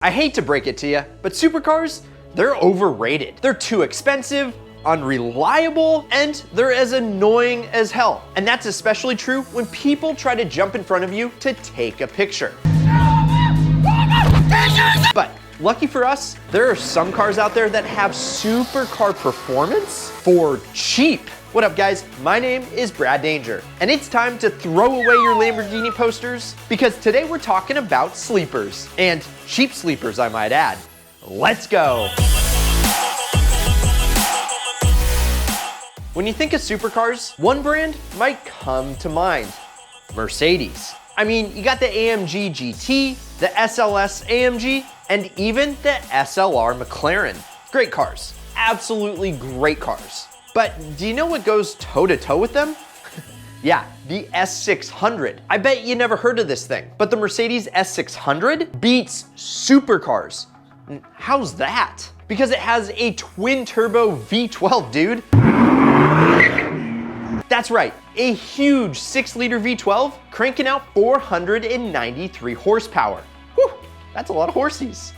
I hate to break it to you, but supercars, they're overrated. They're too expensive, unreliable, and they're as annoying as hell. And that's especially true when people try to jump in front of you to take a picture. But lucky for us, there are some cars out there that have supercar performance for cheap. What up guys, my name is Brad Danger, and it's time to throw away your Lamborghini posters because today we're talking about sleepers, and cheap sleepers I might add. Let's go. When you think of supercars, one brand might come to mind, Mercedes. I mean, you got the AMG GT, the SLS AMG, and even the SLR McLaren. Great cars, absolutely great cars. But do you know what goes toe-to-toe with them? Yeah, the S600. I bet you never heard of this thing, but the Mercedes S600 beats supercars. How's that? Because it has a twin-turbo V12, dude. That's right, a huge 6-liter V12 cranking out 493 horsepower. Whew, that's a lot of horsies.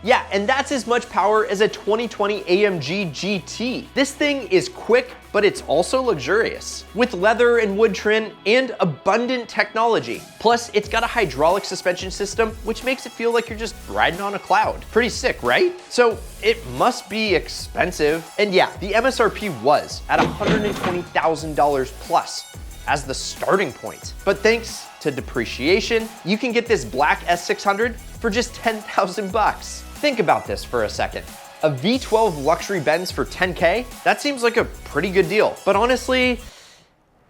Yeah, and that's as much power as a 2020 AMG GT. This thing is quick, but it's also luxurious, with leather and wood trim and abundant technology. Plus, it's got a hydraulic suspension system, which makes it feel like you're just riding on a cloud. Pretty sick, right? So it must be expensive. And yeah, the MSRP was at $120,000 plus as the starting point. But thanks to depreciation, you can get this black S600 for just 10,000 bucks. Think about this for a second. A V12 luxury Benz for 10K? That seems like a pretty good deal. But honestly,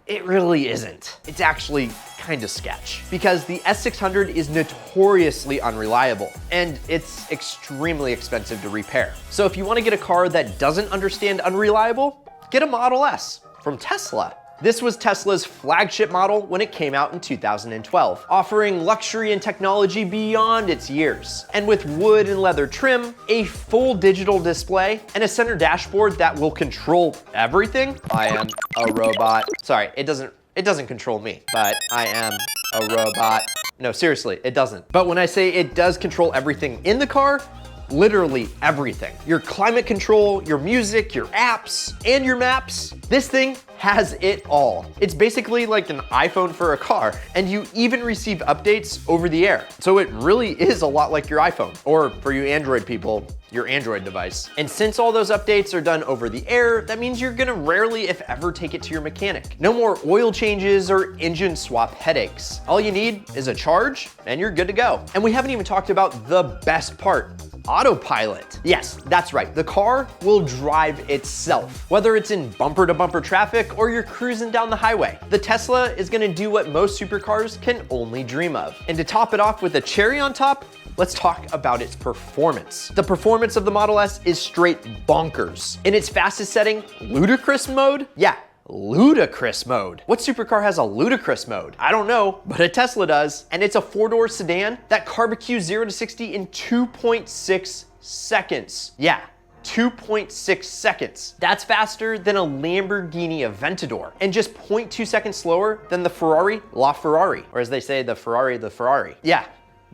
it really isn't. It's actually kind of sketch because the S600 is notoriously unreliable and it's extremely expensive to repair. So if you want to get a car that doesn't understand unreliable, get a Model S from Tesla. This was Tesla's flagship model when it came out in 2012, offering luxury and technology beyond its years. And with wood and leather trim, a full digital display, and a center dashboard that will control everything. I am a robot. Sorry, it doesn't control me, but I am a robot. No, seriously, it doesn't. But when I say it does control everything in the car, literally everything. Your climate control, your music, your apps, and your maps. This thing has it all. It's basically like an iPhone for a car, and you even receive updates over the air. So it really is a lot like your iPhone, or for you Android people, your Android device. And since all those updates are done over the air, that means you're gonna rarely, if ever, take it to your mechanic. No more oil changes or engine swap headaches. All you need is a charge, and you're good to go. And we haven't even talked about the best part, autopilot. Yes, that's right. The car will drive itself, whether it's in bumper-to-bumper traffic or you're cruising down the highway. The Tesla is gonna do what most supercars can only dream of. And to top it off with a cherry on top, let's talk about its performance. The performance of the Model S is straight bonkers. In its fastest setting, ludicrous mode? Yeah, ludicrous mode. What supercar has a ludicrous mode? I don't know, but a Tesla does. And it's a 4-door sedan that barbecues 0 to 60 in 2.6 seconds. Yeah, 2.6 seconds. That's faster than a Lamborghini Aventador and just 0.2 seconds slower than the Ferrari LaFerrari, or as they say, the Ferrari. Yeah.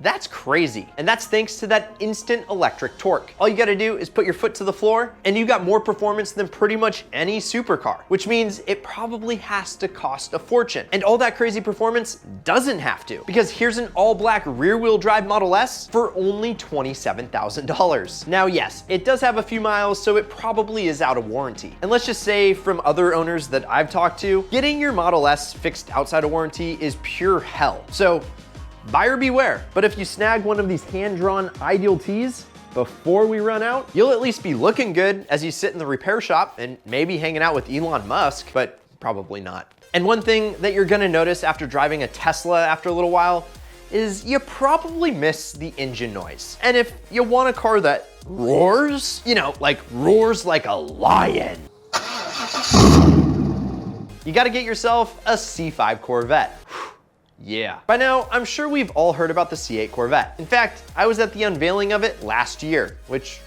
That's crazy. And that's thanks to that instant electric torque. All you gotta do is put your foot to the floor and you got more performance than pretty much any supercar, which means it probably has to cost a fortune. And all that crazy performance doesn't have to, because here's an all-black rear-wheel drive Model S for only $27,000. Now, yes, it does have a few miles, so it probably is out of warranty. And let's just say from other owners that I've talked to, getting your Model S fixed outside of warranty is pure hell. So buyer beware. But if you snag one of these hand-drawn Ideal Tees before we run out, you'll at least be looking good as you sit in the repair shop and maybe hanging out with Elon Musk, but probably not. And one thing that you're gonna notice after driving a Tesla after a little while is you probably miss the engine noise. And if you want a car that roars, you know, like roars like a lion, you gotta get yourself a C5 Corvette. Yeah. By now, I'm sure we've all heard about the C8 Corvette. In fact, I was at the unveiling of it last year, which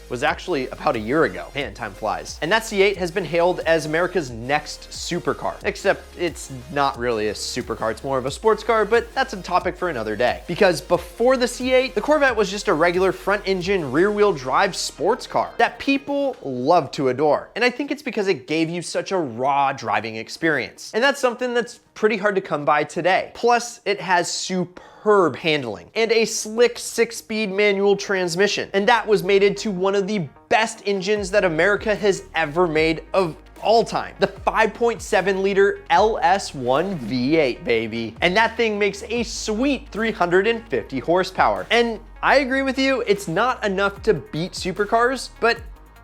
was actually about a year ago. Man, time flies. And that C8 has been hailed as America's next supercar, except it's not really a supercar, it's more of a sports car, but that's a topic for another day. Because before the C8, the Corvette was just a regular front engine, rear wheel drive sports car that people love to adore. And I think it's because it gave you such a raw driving experience. And that's something that's pretty hard to come by today. Plus, it has superb handling and a slick 6-speed manual transmission. And that was mated to one of the best engines that America has ever made of all time. The 5.7 liter LS1 V8, baby. And that thing makes a sweet 350 horsepower. And I agree with you, it's not enough to beat supercars, but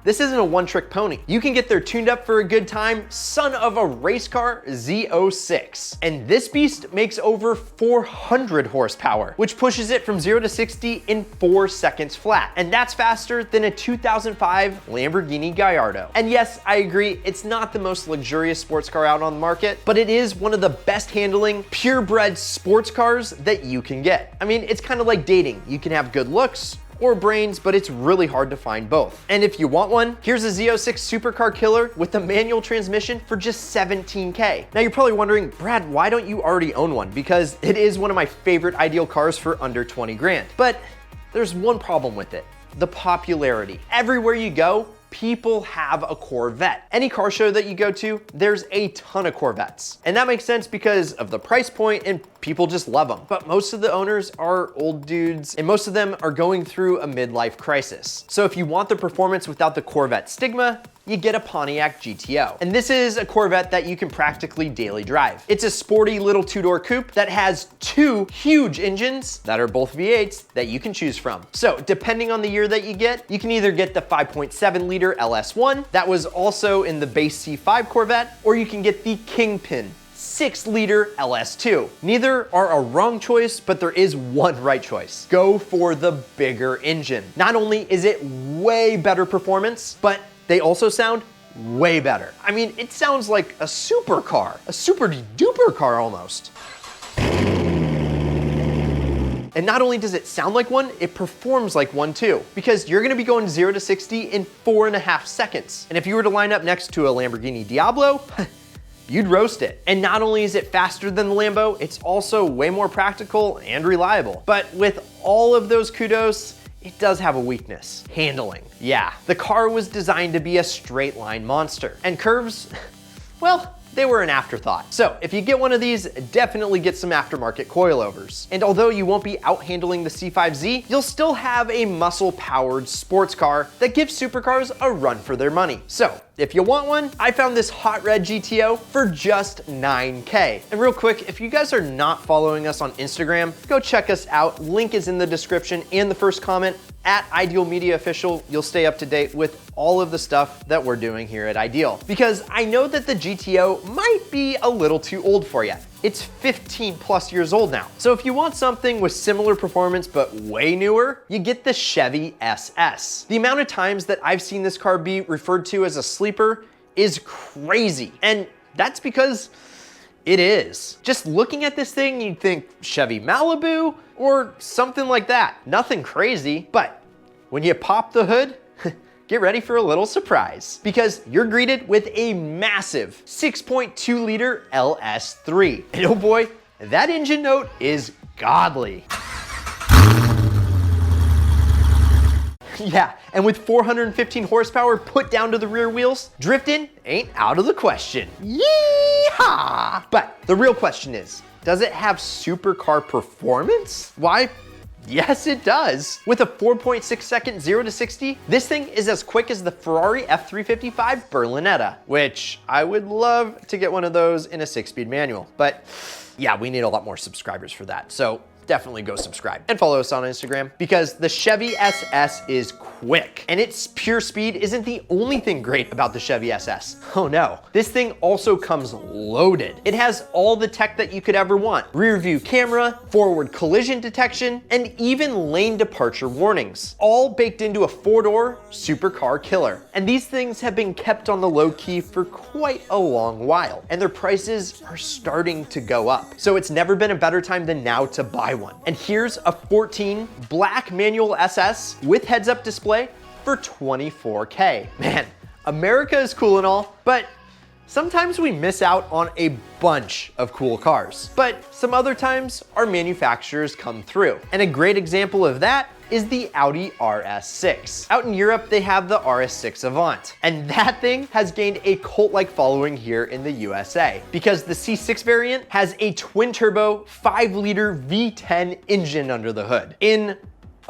this isn't a one-trick pony. You can get there tuned up for a good time, son of a race car Z06. And this beast makes over 400 horsepower, which pushes it from 0 to 60 in 4 seconds flat. And that's faster than a 2005 Lamborghini Gallardo. And yes, I agree, it's not the most luxurious sports car out on the market, but it is one of the best handling, purebred sports cars that you can get. I mean, it's kind of like dating. You can have good looks or brains, but it's really hard to find both. And if you want one, here's a Z06 supercar killer with a manual transmission for just $17K. Now you're probably wondering, Brad, why don't you already own one? Because it is one of my favorite ideal cars for under 20 grand. But there's one problem with it: the popularity. Everywhere you go, people have a Corvette. Any car show that you go to, there's a ton of Corvettes. And that makes sense because of the price point and people just love them. But most of the owners are old dudes and most of them are going through a midlife crisis. So if you want the performance without the Corvette stigma, you get a Pontiac GTO. And this is a Corvette that you can practically daily drive. It's a sporty little 2-door coupe that has 2 huge engines that are both V8s that you can choose from. So depending on the year that you get, you can either get the 5.7 liter LS1 that was also in the base C5 Corvette, or you can get the Kingpin 6-liter LS2. Neither are a wrong choice, but there is one right choice. Go for the bigger engine. Not only is it way better performance, but they also sound way better. I mean, it sounds like a supercar, a super duper car almost. And not only does it sound like one, it performs like one too, because you're gonna be going 0 to 60 in 4.5 seconds. And if you were to line up next to a Lamborghini Diablo, you'd roast it. And not only is it faster than the Lambo, it's also way more practical and reliable. But with all of those kudos, it does have a weakness: handling. Yeah, the car was designed to be a straight line monster, and curves, well, they were an afterthought. So if you get one of these, definitely get some aftermarket coilovers. And although you won't be out-handling the C5Z, you'll still have a muscle-powered sports car that gives supercars a run for their money. So if you want one, I found this hot red GTO for just $9K. And real quick, if you guys are not following us on Instagram, go check us out. Link is in the description and the first comment. At Ideal Media Official, you'll stay up to date with all of the stuff that we're doing here at Ideal. Because I know that the GTO might be a little too old for you. It's 15 plus years old now. So if you want something with similar performance but way newer, you get the Chevy SS. The amount of times that I've seen this car be referred to as a sleeper is crazy. And that's because it is. Just looking at this thing, you'd think Chevy Malibu or something like that. Nothing crazy, but when you pop the hood, get ready for a little surprise, because you're greeted with a massive 6.2 liter LS3. And oh boy, that engine note is godly. Yeah, and with 415 horsepower put down to the rear wheels, drifting ain't out of the question. Yeehaw! But the real question is, does it have supercar performance? Why, yes it does. With a 4.6 second 0 to 60, this thing is as quick as the Ferrari F355 Berlinetta, which I would love to get one of those in a 6-speed manual. But yeah, we need a lot more subscribers for that. So definitely go subscribe and follow us on Instagram, because the Chevy SS is quick, and its pure speed isn't the only thing great about the Chevy SS. Oh no, this thing also comes loaded. It has all the tech that you could ever want: rear view camera, forward collision detection, and even lane departure warnings, all baked into a 4-door supercar killer. And these things have been kept on the low key for quite a long while, and their prices are starting to go up. So it's never been a better time than now to buy one. And here's a 14 black manual SS with heads-up display for $24K. Man, America is cool and all, but sometimes we miss out on a bunch of cool cars. But some other times, our manufacturers come through. And a great example of that is the Audi RS6. Out in Europe, they have the RS6 Avant. And that thing has gained a cult-like following here in the USA because the C6 variant has a twin-turbo 5-liter V10 engine under the hood in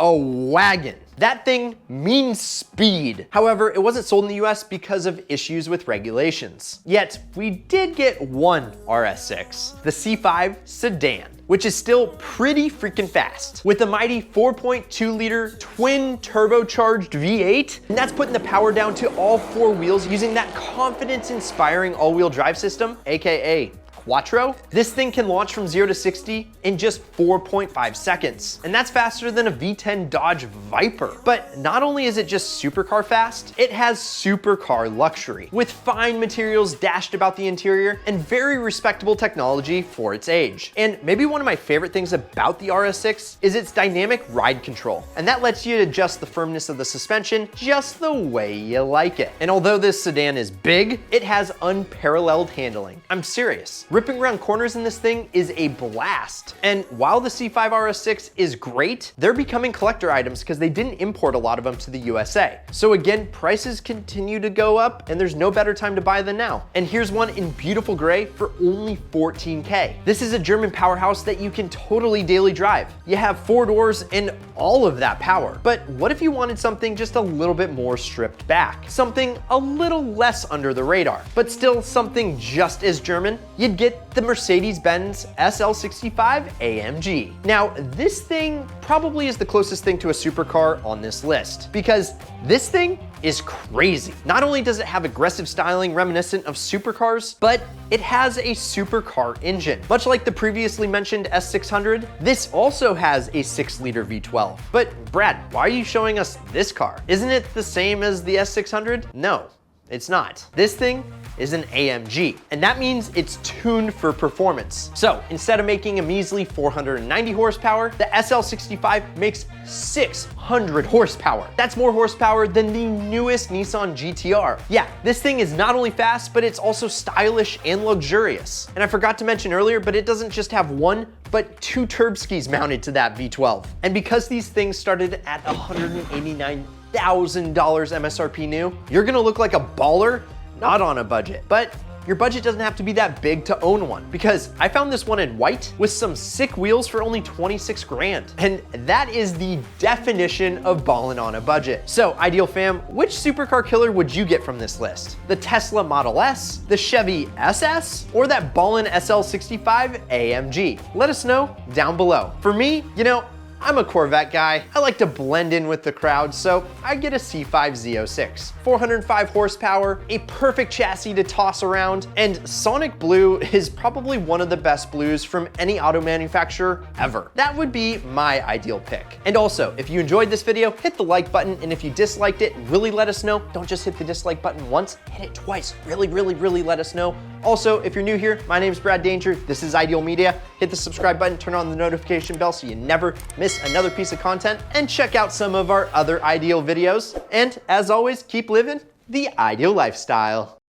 a wagon. That thing means speed. However, it wasn't sold in the US because of issues with regulations. Yet, we did get one RS6, the C5 sedan, which is still pretty freaking fast. With a mighty 4.2 liter twin turbocharged V8, and that's putting the power down to all 4 wheels using that confidence inspiring all-wheel drive system, AKA Quattro. This thing can launch from 0 to 60 in just 4.5 seconds. And that's faster than a V10 Dodge Viper. But not only is it just supercar fast, it has supercar luxury, with fine materials dashed about the interior and very respectable technology for its age. And maybe one of my favorite things about the RS6 is its dynamic ride control. And that lets you adjust the firmness of the suspension just the way you like it. And although this sedan is big, it has unparalleled handling. I'm serious. Ripping around corners in this thing is a blast. And while the C5 RS6 is great, they're becoming collector items because they didn't import a lot of them to the USA. So again, prices continue to go up and there's no better time to buy than now. And here's one in beautiful gray for only $14K. This is a German powerhouse that you can totally daily drive. You have 4 doors and all of that power. But what if you wanted something just a little bit more stripped back? Something a little less under the radar, but still something just as German? You'd get the Mercedes Benz SL65 AMG. Now, this thing probably is the closest thing to a supercar on this list because this thing is crazy. Not only does it have aggressive styling reminiscent of supercars, but it has a supercar engine. Much like the previously mentioned S600, this also has a 6-liter V12. But Brad, why are you showing us this car? Isn't it the same as the S600? No, it's not. This thing is an AMG, and that means it's tuned for performance. So instead of making a measly 490 horsepower, the SL65 makes 600 horsepower. That's more horsepower than the newest Nissan GTR. Yeah, this thing is not only fast, but it's also stylish and luxurious. And I forgot to mention earlier, but it doesn't just have one, but 2 turb skis mounted to that V12. And because these things started at $189,000 MSRP new, you're gonna look like a baller, not on a budget. But your budget doesn't have to be that big to own one, because I found this one in white with some sick wheels for only 26 grand. And that is the definition of ballin' on a budget. So Ideal fam, which supercar killer would you get from this list? The Tesla Model S, the Chevy SS, or that ballin' SL65 AMG? Let us know down below. For me, you know, I'm a Corvette guy. I like to blend in with the crowd, so I get a C5 Z06. 405 horsepower, a perfect chassis to toss around, and Sonic Blue is probably one of the best blues from any auto manufacturer ever. That would be my ideal pick. And also, if you enjoyed this video, hit the like button, and if you disliked it, really let us know. Don't just hit the dislike button once, hit it twice. Really, really, really let us know. Also, if you're new here, my name is Brad Danger. This is Ideal Media. Hit the subscribe button, turn on the notification bell so you never miss another piece of content, and check out some of our other Ideal videos. And as always, keep living the Ideal lifestyle.